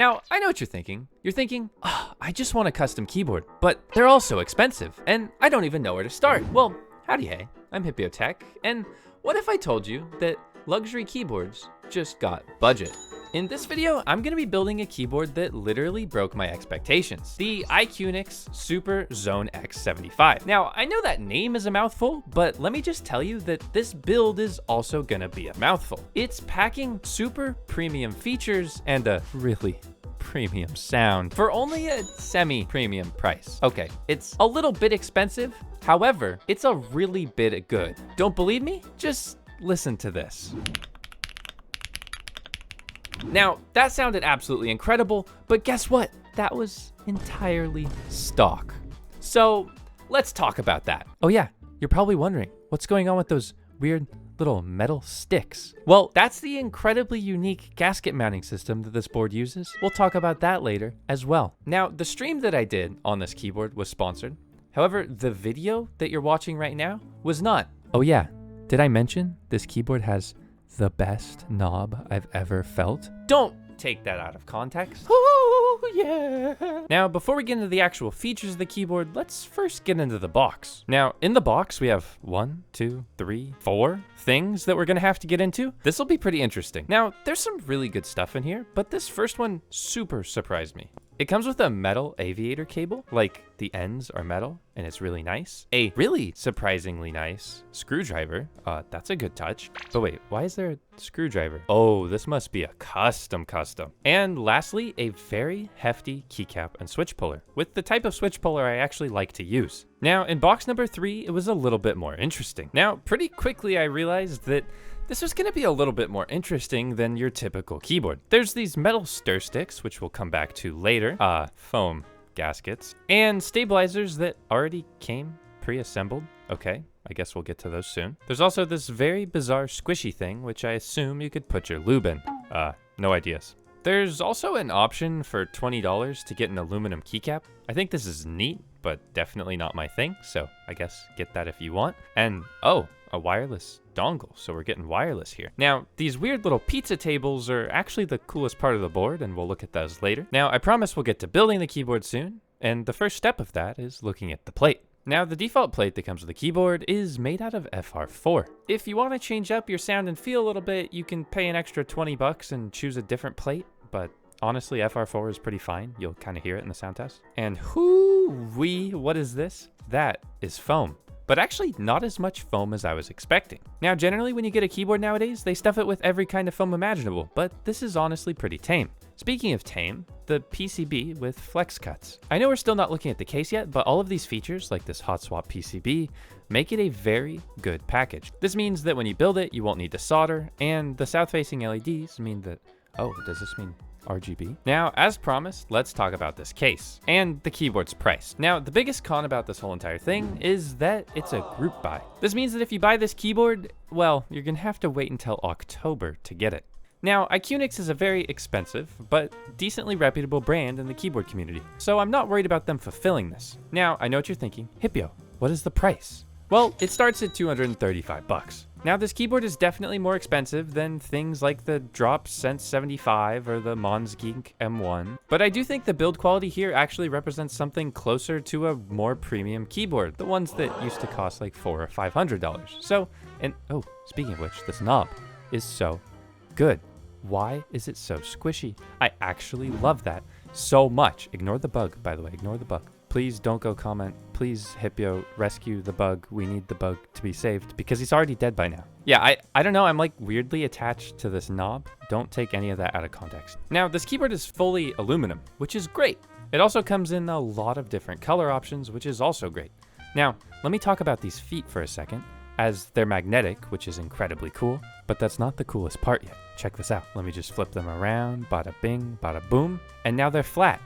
Now, I know what you're thinking. You're thinking, oh, I just want a custom keyboard, but they're all so expensive, and I don't even know where to start. Well, howdy hey, I'm Hipyo Tech, and what if I told you that luxury keyboards just got budget? In this video, I'm gonna be building a keyboard that literally broke my expectations. The iqunix Super Zonex 75. Now, I know that name is a mouthful, but let me just tell you that this build is also gonna be a mouthful. It's packing super premium features and a really premium sound for only a semi-premium price. Okay, it's a little bit expensive, however, it's a really bit good. Don't believe me? Just listen to this. Now, that sounded absolutely incredible, but guess what? That was entirely stock. So let's talk about that. Oh yeah, you're probably wondering, what's going on with those weird little metal sticks? Well, that's the incredibly unique gasket mounting system that this board uses. We'll talk about that later as well. Now, the stream that I did on this keyboard was sponsored. However, the video that you're watching right now was not. Oh yeah, did I mention this keyboard has the best knob I've ever felt? Don't take that out of context. Oh yeah. Now, before we get into the actual features of the keyboard, let's first get into the box. Now, in the box, we have 1, 2, 3, 4 things that we're gonna have to get into. This will be pretty interesting. Now, there's some really good stuff in here, but this first one super surprised me. It comes with a metal aviator cable, like the ends are metal and it's really nice. A really surprisingly nice screwdriver. That's a good touch. But wait, why is there a screwdriver? Oh, this must be a custom. And lastly, a very hefty keycap and switch puller with the type of switch puller I actually like to use. Now, in box number 3, it was a little bit more interesting. Now, pretty quickly I realized that this was gonna be a little bit more interesting than your typical keyboard. There's these metal stir sticks, which we'll come back to later, foam gaskets, and stabilizers that already came pre-assembled. Okay, I guess we'll get to those soon. There's also this very bizarre squishy thing, which I assume you could put your lube in. No ideas. There's also an option for $20 to get an aluminum keycap. I think this is neat, but definitely not my thing, so I guess get that if you want. And oh, a wireless dongle, so we're getting wireless here. Now, these weird little pizza tables are actually the coolest part of the board, and we'll look at those later. Now, I promise we'll get to building the keyboard soon, and the first step of that is looking at the plate. Now, the default plate that comes with the keyboard is made out of FR4. If you want to change up your sound and feel a little bit, you can pay an extra 20 bucks and choose a different plate, but honestly, FR4 is pretty fine. You'll kind of hear it in the sound test. And hoo-wee, what is this? That is foam. But actually not as much foam as I was expecting. Now, generally when you get a keyboard nowadays, they stuff it with every kind of foam imaginable, but this is honestly pretty tame. Speaking of tame, the PCB with flex cuts. I know we're still not looking at the case yet, but all of these features, like this hot swap PCB, make it a very good package. This means that when you build it, you won't need to solder, and the south-facing LEDs mean that, oh, does this mean RGB? Now, as promised, let's talk about this case and the keyboard's price. Now, the biggest con about this whole entire thing is that it's a group buy. This means that if you buy this keyboard, well, you're gonna have to wait until October to get it. Now, iqunix is a very expensive, but decently reputable brand in the keyboard community, so I'm not worried about them fulfilling this. Now, I know what you're thinking, Hipyo, what is the price? Well, it starts at 235 bucks. Now, this keyboard is definitely more expensive than things like the Drop Sense 75 or the Mons Geek M1, but I do think the build quality here actually represents something closer to a more premium keyboard, the ones that used to cost like $400 or $500. So, and oh, speaking of which, this knob is so good. Why is it so squishy? I actually love that so much. Ignore the bug, by the way, ignore the bug. Please don't go comment. Please, Hipyo, rescue the bug. We need the bug to be saved because he's already dead by now. Yeah, I don't know. I'm like weirdly attached to this knob. Don't take any of that out of context. Now, this keyboard is fully aluminum, which is great. It also comes in a lot of different color options, which is also great. Now, let me talk about these feet for a second, as they're magnetic, which is incredibly cool, but that's not the coolest part yet. Check this out. Let me just flip them around, bada bing, bada boom, and now they're flat.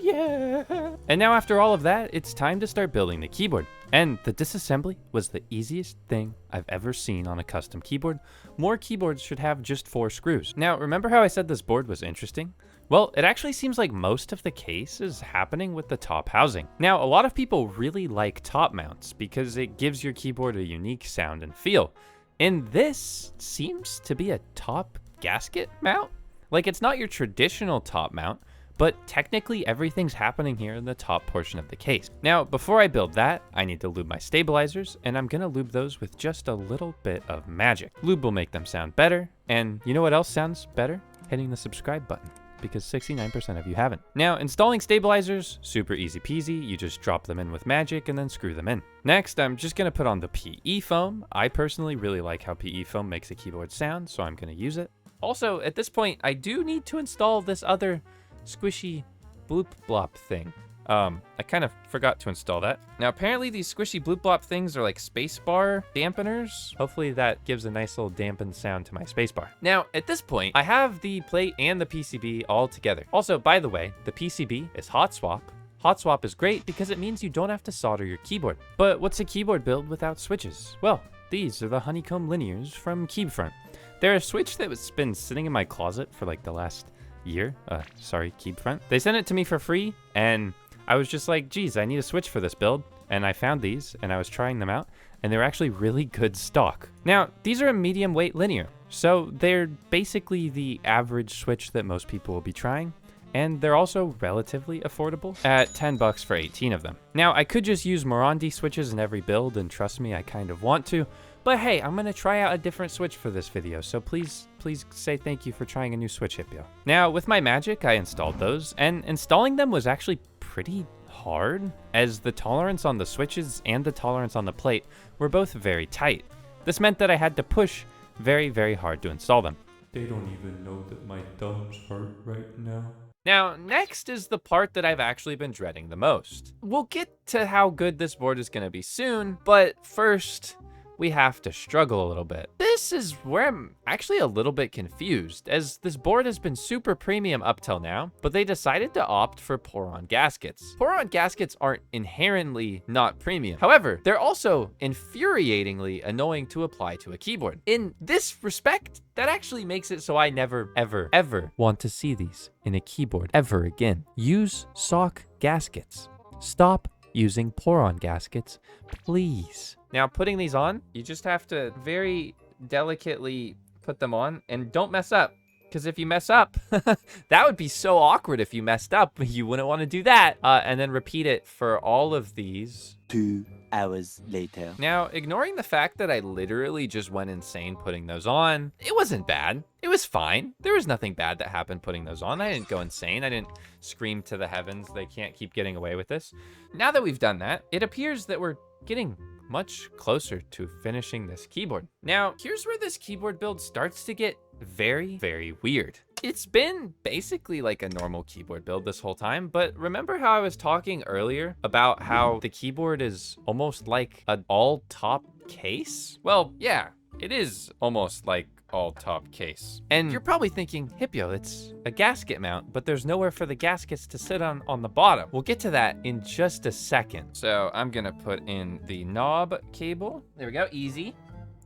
Yeah. And now after all of that, it's time to start building the keyboard. And the disassembly was the easiest thing I've ever seen on a custom keyboard. More keyboards should have just 4 screws. Now, remember how I said this board was interesting? Well, it actually seems like most of the case is happening with the top housing. Now, a lot of people really like top mounts because it gives your keyboard a unique sound and feel. And this seems to be a top gasket mount. Like, it's not your traditional top mount, but technically everything's happening here in the top portion of the case. Now, before I build that, I need to lube my stabilizers, and I'm gonna lube those with just a little bit of magic. Lube will make them sound better, and you know what else sounds better? Hitting the subscribe button, because 69% of you haven't. Now, installing stabilizers, super easy peasy. You just drop them in with magic and then screw them in. Next, I'm just gonna put on the PE foam. I personally really like how PE foam makes a keyboard sound, so I'm gonna use it. Also, at this point, I do need to install this other squishy bloop blop thing. I kind of forgot to install that. Now, apparently these squishy bloop blop things are like spacebar dampeners. Hopefully that gives a nice little dampened sound to my spacebar. Now, at this point, I have the plate and the PCB all together. Also, by the way, the PCB is hot swap. Hot swap is great because it means you don't have to solder your keyboard. But what's a keyboard build without switches? Well, these are the honeycomb linears from Keybfront. They're a switch that's been sitting in my closet for like the last year. Keybfront. They sent it to me for free, and I was just like, geez, I need a switch for this build. And I found these, and I was trying them out, and they're actually really good stock. Now, these are a medium weight linear, so they're basically the average switch that most people will be trying, and they're also relatively affordable at 10 bucks for 18 of them. Now, I could just use Morandi switches in every build, and trust me, I kind of want to, but hey, I'm gonna try out a different switch for this video, so please say thank you for trying a new switch, Hipyo. Now, with my magic, I installed those, and installing them was actually pretty hard, as the tolerance on the switches and the tolerance on the plate were both very tight. This meant that I had to push very, very hard to install them. They don't even know that my thumbs hurt right now. Now, next is the part that I've actually been dreading the most. We'll get to how good this board is gonna be soon, but first, we have to struggle a little bit. This is where I'm actually a little bit confused, as this board has been super premium up till now, but they decided to opt for Poron Gaskets. Poron Gaskets aren't inherently not premium. However, they're also infuriatingly annoying to apply to a keyboard. In this respect, that actually makes it so I never, ever, ever want to see these in a keyboard ever again. Use sock gaskets. Stop using Poron Gaskets, please. Now, putting these on, you just have to very delicately put them on, and don't mess up, because if you mess up, that would be so awkward if you messed up. You wouldn't want to do that. And then repeat it for all of these. 2 hours later. Now, ignoring the fact that I literally just went insane putting those on, it wasn't bad. It was fine. There was nothing bad that happened putting those on. I didn't go insane. I didn't scream to the heavens, they can't keep getting away with this. Now that we've done that, it appears that we're getting much closer to finishing this keyboard. Now, here's where this keyboard build starts to get very, very weird. It's been basically like a normal keyboard build this whole time, but remember how I was talking earlier about how the keyboard is almost like an all-top case? Well, yeah, it is almost like all-top case. And you're probably thinking, Hipyo, it's a gasket mount, but there's nowhere for the gaskets to sit on the bottom. We'll get to that in just a second. So I'm gonna put in the knob cable. There we go, easy.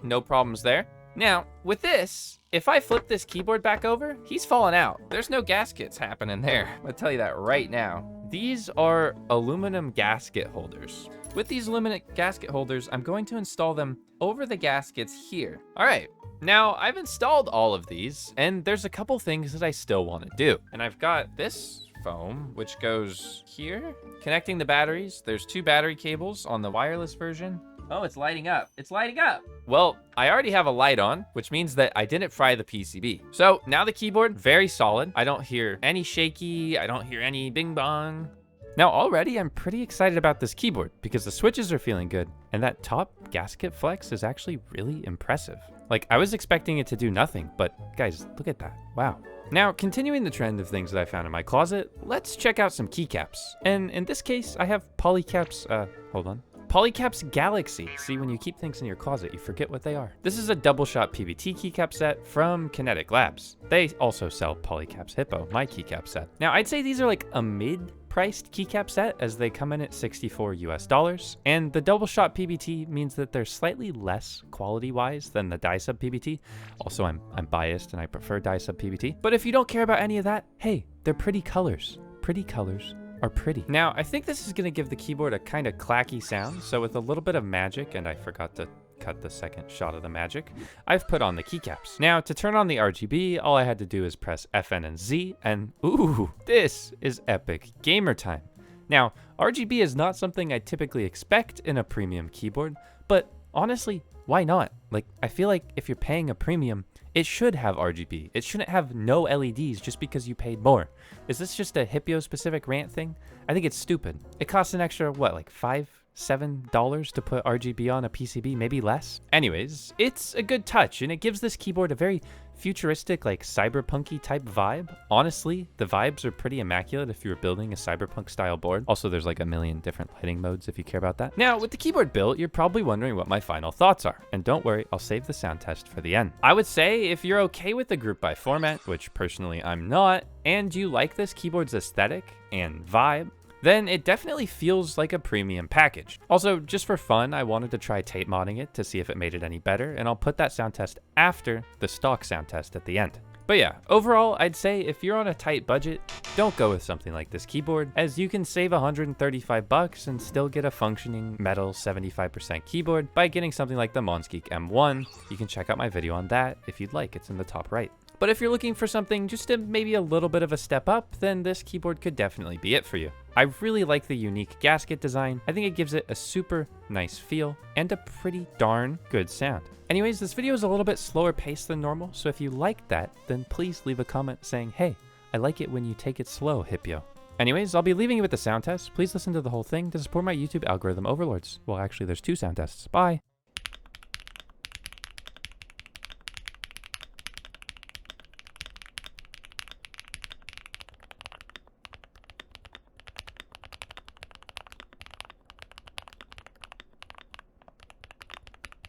No problems there. Now, with this, if I flip this keyboard back over, he's falling out. There's no gaskets happening there. I'm gonna tell you that right now. These are aluminum gasket holders. With these aluminum gasket holders, I'm going to install them over the gaskets here. All right. Now, I've installed all of these, and there's a couple things that I still want to do. And I've got this foam, which goes here. Connecting the batteries, there's 2 battery cables on the wireless version. Oh, it's lighting up. It's lighting up. Well, I already have a light on, which means that I didn't fry the PCB. So now the keyboard, very solid. I don't hear any shaky. I don't hear any bing bong. Now already I'm pretty excited about this keyboard because the switches are feeling good, and that top gasket flex is actually really impressive. Like, I was expecting it to do nothing, but guys, look at that. Wow. Now, continuing the trend of things that I found in my closet, let's check out some keycaps. And in this case, I have Polycaps, hold on. Polycaps Galaxy. See, when you keep things in your closet, you forget what they are. This is a double shot PBT keycap set from Kinetic Labs. They also sell Polycaps Hippo, my keycap set. Now, I'd say these are like a mid-priced keycap set, as they come in at $64 US. And the double shot PBT means that they're slightly less quality-wise than the die sub PBT. Also, I'm biased and I prefer die sub PBT. But if you don't care about any of that, hey, they're pretty colors. Pretty colors are pretty. Now, I think this is gonna give the keyboard a kind of clacky sound, so with a little bit of magic, and I forgot to cut the second shot of the magic, I've put on the keycaps. Now, to turn on the RGB, all I had to do is press FN and Z, and ooh, this is epic gamer time. Now, RGB is not something I typically expect in a premium keyboard, but honestly, why not? Like, I feel like if you're paying a premium, it should have RGB. It shouldn't have no LEDs just because you paid more. Is this just a Hipyo specific rant thing? I think it's stupid. It costs an extra, what, like $7 to put RGB on a PCB, maybe less? Anyways, it's a good touch, and it gives this keyboard a very futuristic, like cyberpunky type vibe. Honestly, the vibes are pretty immaculate if you were building a cyberpunk style board. Also, there's like a million different lighting modes if you care about that. Now, with the keyboard built, you're probably wondering what my final thoughts are. And don't worry, I'll save the sound test for the end. I would say if you're okay with the group by format, which personally I'm not, and you like this keyboard's aesthetic and vibe, then it definitely feels like a premium package. Also, just for fun, I wanted to try tape modding it to see if it made it any better, and I'll put that sound test after the stock sound test at the end. But yeah, overall, I'd say if you're on a tight budget, don't go with something like this keyboard, as you can save 135 bucks and still get a functioning metal 75% keyboard by getting something like the Monsgeek M1. You can check out my video on that if you'd like, it's in the top right. But if you're looking for something just to maybe a little bit of a step up, then this keyboard could definitely be it for you. I really like the unique gasket design. I think it gives it a super nice feel and a pretty darn good sound. Anyways, this video is a little bit slower paced than normal, so if you like that, then please leave a comment saying, hey, I like it when you take it slow, Hipyo. Anyways, I'll be leaving you with the sound test. Please listen to the whole thing to support my YouTube algorithm overlords. Well, actually, there's 2 sound tests. Bye!